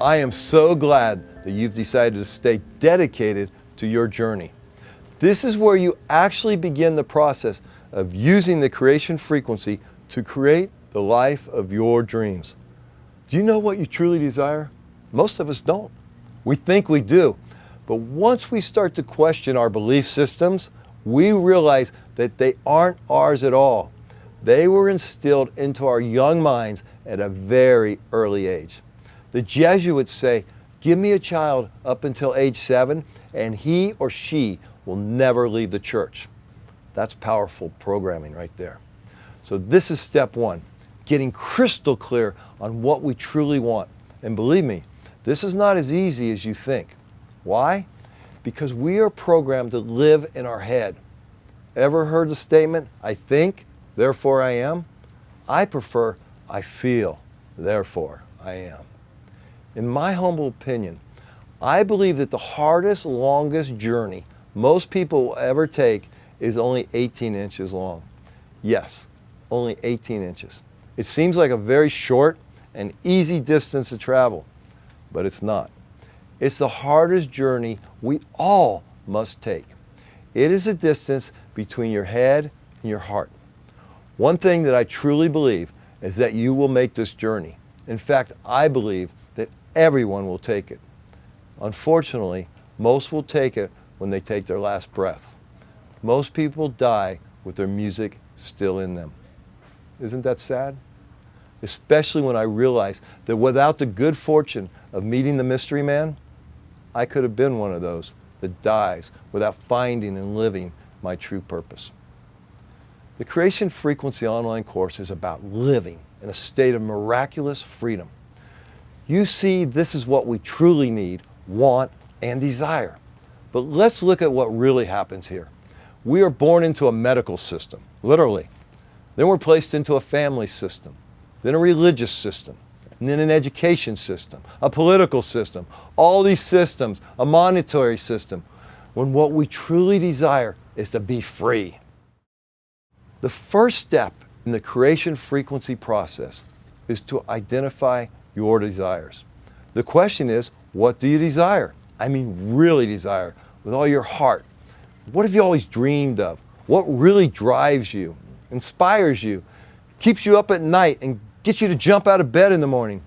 I am so glad that you've decided to stay dedicated to your journey. This is where you actually begin the process of using the creation frequency to create the life of your dreams. Do you know what you truly desire? Most of us don't. We think we do. But once we start to question our belief systems, we realize that they aren't ours at all. They were instilled into our young minds at a very early age. The Jesuits say, give me a child up until age 7 and he or she will never leave the church. That's powerful programming right there. So this is step 1, getting crystal clear on what we truly want. And believe me, this is not as easy as you think. Why? Because we are programmed to live in our head. Ever heard the statement, I think, therefore I am? I prefer, I feel, therefore I am. In my humble opinion, I believe that the hardest, longest journey most people will ever take is only 18 inches long. Yes, only 18 inches. It seems like a very short and easy distance to travel, but it's not. It's the hardest journey we all must take. It is a distance between your head and your heart. One thing that I truly believe is that you will make this journey. In fact, I believe that everyone will take it. Unfortunately, most will take it when they take their last breath. Most people die with their music still in them. Isn't that sad? Especially when I realize that without the good fortune of meeting the mystery man, I could have been one of those that dies without finding and living my true purpose. The Creation Frequency online course is about living in a state of miraculous freedom. You see, this is what we truly need, want, and desire. But let's look at what really happens here. We are born into a medical system, literally. Then we're placed into a family system, then a religious system, and then an education system, a political system, all these systems, a monetary system, when what we truly desire is to be free. The first step in the creation frequency process is to identify your desires. The question is, what do you desire? I mean, really desire, with all your heart. What have you always dreamed of? What really drives you, inspires you, keeps you up at night, and gets you to jump out of bed in the morning?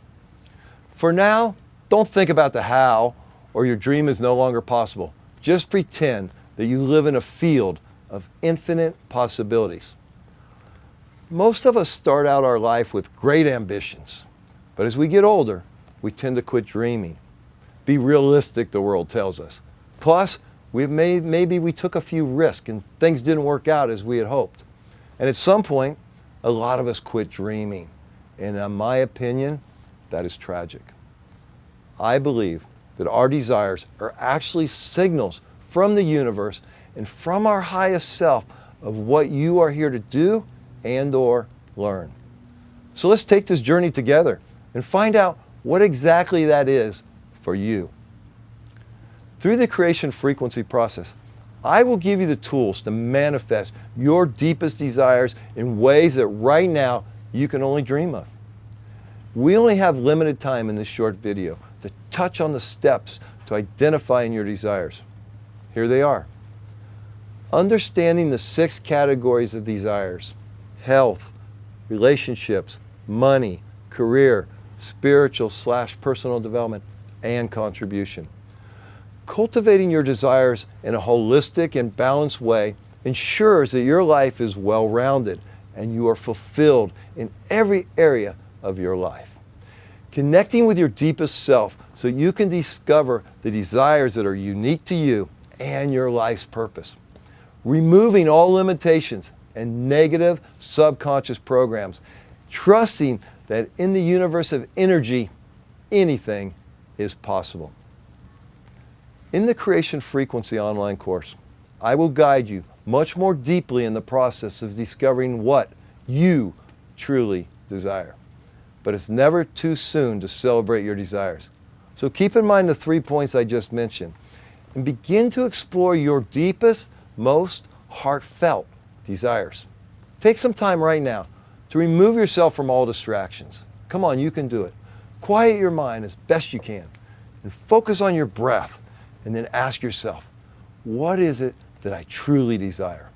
For now, don't think about the how, or your dream is no longer possible. Just pretend that you live in a field of infinite possibilities. Most of us start out our life with great ambitions, but as we get older, we tend to quit dreaming. Be realistic, the world tells us. Plus, maybe we took a few risks and things didn't work out as we had hoped. And at some point, a lot of us quit dreaming. And in my opinion, that is tragic. I believe that our desires are actually signals from the universe and from our highest self of what you are here to do and or learn. So let's take this journey together and find out what exactly that is for you. Through the creation frequency process, I will give you the tools to manifest your deepest desires in ways that right now you can only dream of. We only have limited time in this short video to touch on the steps to identifying your desires. Here they are. Understanding the 6 categories of desires: health, relationships, money, career, spiritual/personal development, and contribution. Cultivating your desires in a holistic and balanced way ensures that your life is well-rounded and you are fulfilled in every area of your life. Connecting with your deepest self so you can discover the desires that are unique to you and your life's purpose. Removing all limitations and negative subconscious programs. Trusting that in the universe of energy, anything is possible. In the Creation Frequency online course, I will guide you much more deeply in the process of discovering what you truly desire. But it's never too soon to celebrate your desires. So keep in mind the 3 points I just mentioned and begin to explore your deepest, most heartfelt desires. Take some time right now to remove yourself from all distractions. Come on, you can do it. quiet your mind as best you can and focus on your breath, and then ask yourself, what is it that I truly desire?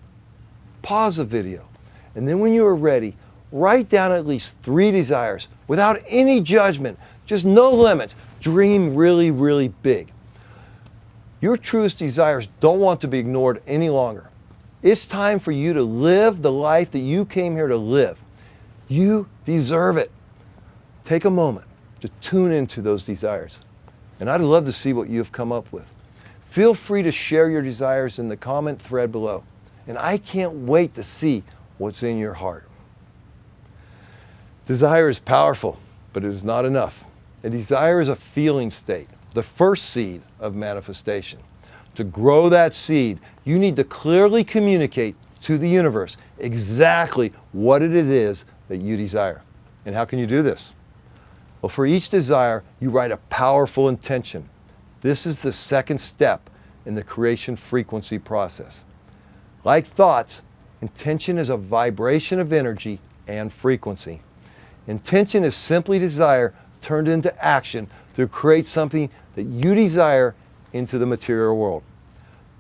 Pause the video, and then when you are ready, write down at least 3 desires without any judgment, just no limits. Dream really, really big. Your truest desires don't want to be ignored any longer. It's time for you to live the life that you came here to live. You deserve it. Take a moment to tune into those desires. And I'd love to see what you have come up with. Feel free to share your desires in the comment thread below. And I can't wait to see what's in your heart. Desire is powerful, but it is not enough. A desire is a feeling state, the first seed of manifestation. To grow that seed, you need to clearly communicate to the universe exactly what it is that you desire. And how can you do this? Well, for each desire, you write a powerful intention. This is the second step in the creation frequency process. Like thoughts, intention is a vibration of energy and frequency. Intention is simply desire turned into action to create something that you desire into the material world.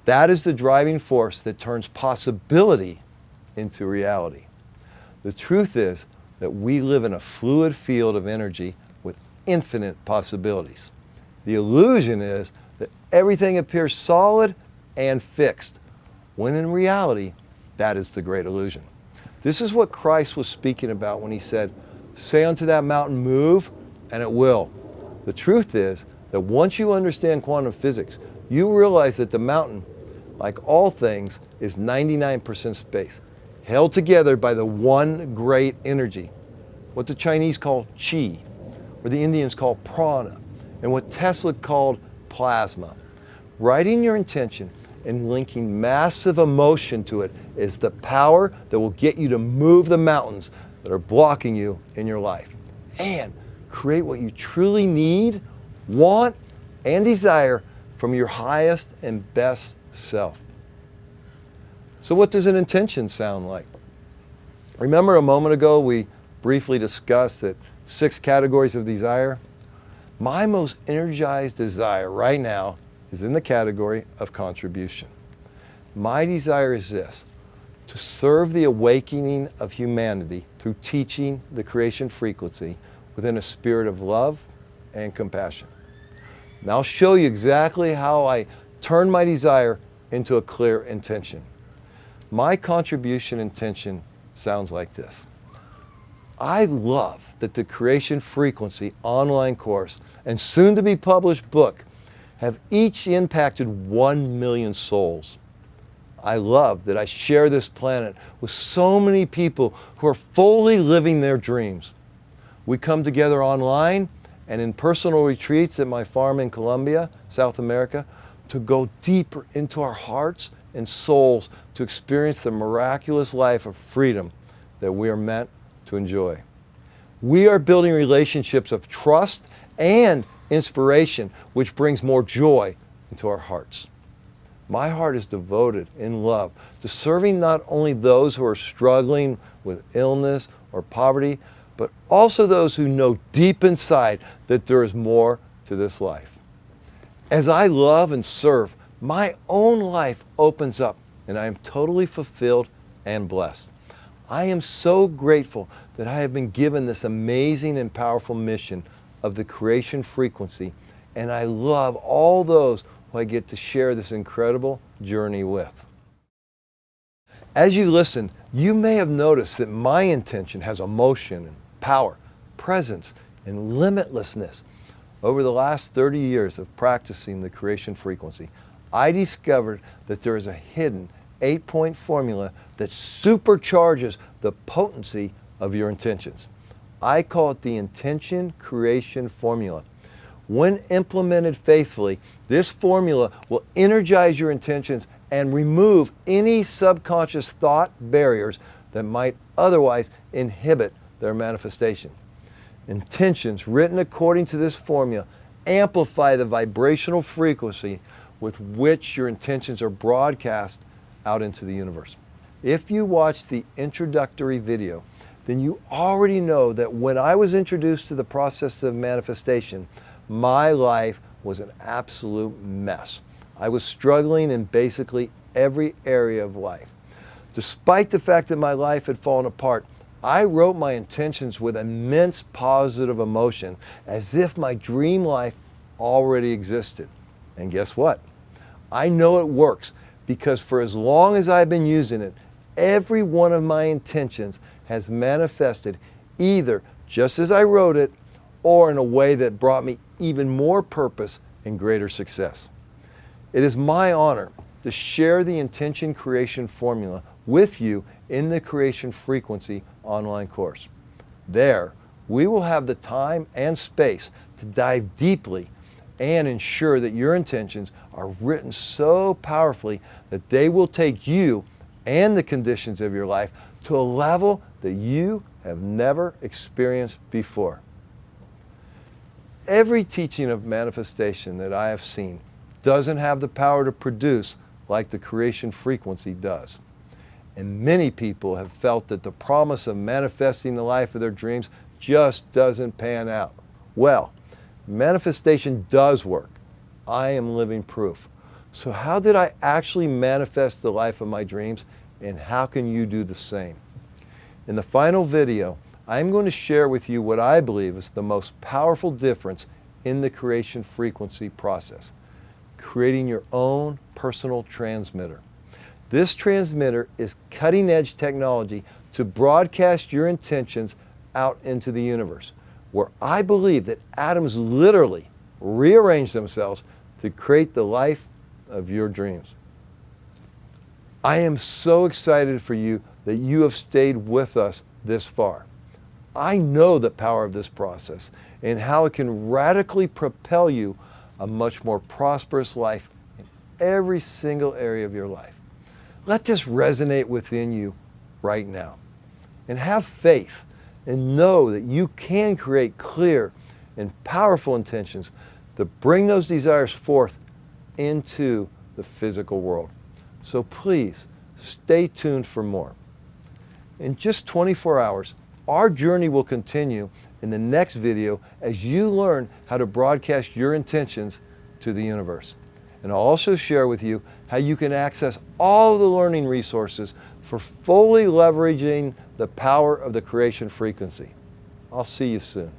That is the driving force that turns possibility into reality. The truth is that we live in a fluid field of energy with infinite possibilities. The illusion is that everything appears solid and fixed, when in reality, that is the great illusion. This is what Christ was speaking about when he said, "Say unto that mountain, move, and it will." The truth is that once you understand quantum physics, you realize that the mountain, like all things, is 99% space, held together by the one great energy, what the Chinese call qi, or the Indians call prana, and what Tesla called plasma. Writing your intention and linking massive emotion to it is the power that will get you to move the mountains that are blocking you in your life and create what you truly need, want, and desire from your highest and best self. So what does an intention sound like? Remember a moment ago we briefly discussed that 6 categories of desire? My most energized desire right now is in the category of contribution. My desire is this: to serve the awakening of humanity through teaching the creation frequency within a spirit of love and compassion. And I'll show you exactly how I turn my desire into a clear intention. My contribution intention sounds like this. I love that the Creation Frequency online course and soon to be published book have each impacted 1 million souls. I love that I share this planet with so many people who are fully living their dreams. We come together online and in personal retreats at my farm in Colombia, South America, to go deeper into our hearts and souls to experience the miraculous life of freedom that we are meant to enjoy. We are building relationships of trust and inspiration, which brings more joy into our hearts. My heart is devoted in love to serving not only those who are struggling with illness or poverty, but also those who know deep inside that there is more to this life. As I love and serve, my own life opens up and I am totally fulfilled and blessed. I am so grateful that I have been given this amazing and powerful mission of the creation frequency, and I love all those who I get to share this incredible journey with. As you listen, you may have noticed that my intention has emotion and power, presence, and limitlessness. Over the last 30 years of practicing the creation frequency, I discovered that there is a hidden 8-point formula that supercharges the potency of your intentions. I call it the intention creation formula. When implemented faithfully, this formula will energize your intentions and remove any subconscious thought barriers that might otherwise inhibit their manifestation. Intentions written according to this formula amplify the vibrational frequency with which your intentions are broadcast out into the universe. If you watch the introductory video, then you already know that when I was introduced to the process of manifestation, my life was an absolute mess. I was struggling in basically every area of life. Despite the fact that my life had fallen apart, I wrote my intentions with immense positive emotion, as if my dream life already existed. And guess what? I know it works, because for as long as I've been using it, every one of my intentions has manifested either just as I wrote it or in a way that brought me even more purpose and greater success. It is my honor to share the intention creation formula with you in the Creation Frequency online course. There, we will have the time and space to dive deeply and ensure that your intentions are written so powerfully that they will take you and the conditions of your life to a level that you have never experienced before. Every teaching of manifestation that I have seen doesn't have the power to produce like the Creation Frequency does. And many people have felt that the promise of manifesting the life of their dreams just doesn't pan out. Well, manifestation does work. I am living proof. So how did I actually manifest the life of my dreams, and how can you do the same? In the final video, I'm going to share with you what I believe is the most powerful difference in the Creation Frequency process: creating your own personal transmitter. This transmitter is cutting-edge technology to broadcast your intentions out into the universe, where I believe that atoms literally rearrange themselves to create the life of your dreams. I am so excited for you that you have stayed with us this far. I know the power of this process and how it can radically propel you a much more prosperous life in every single area of your life. Let this resonate within you right now. And have faith and know that you can create clear and powerful intentions to bring those desires forth into the physical world. So please, stay tuned for more. In just 24 hours, our journey will continue in the next video as you learn how to broadcast your intentions to the universe. And I'll also share with you how you can access all of the learning resources for fully leveraging the power of the Creation Frequency. I'll see you soon.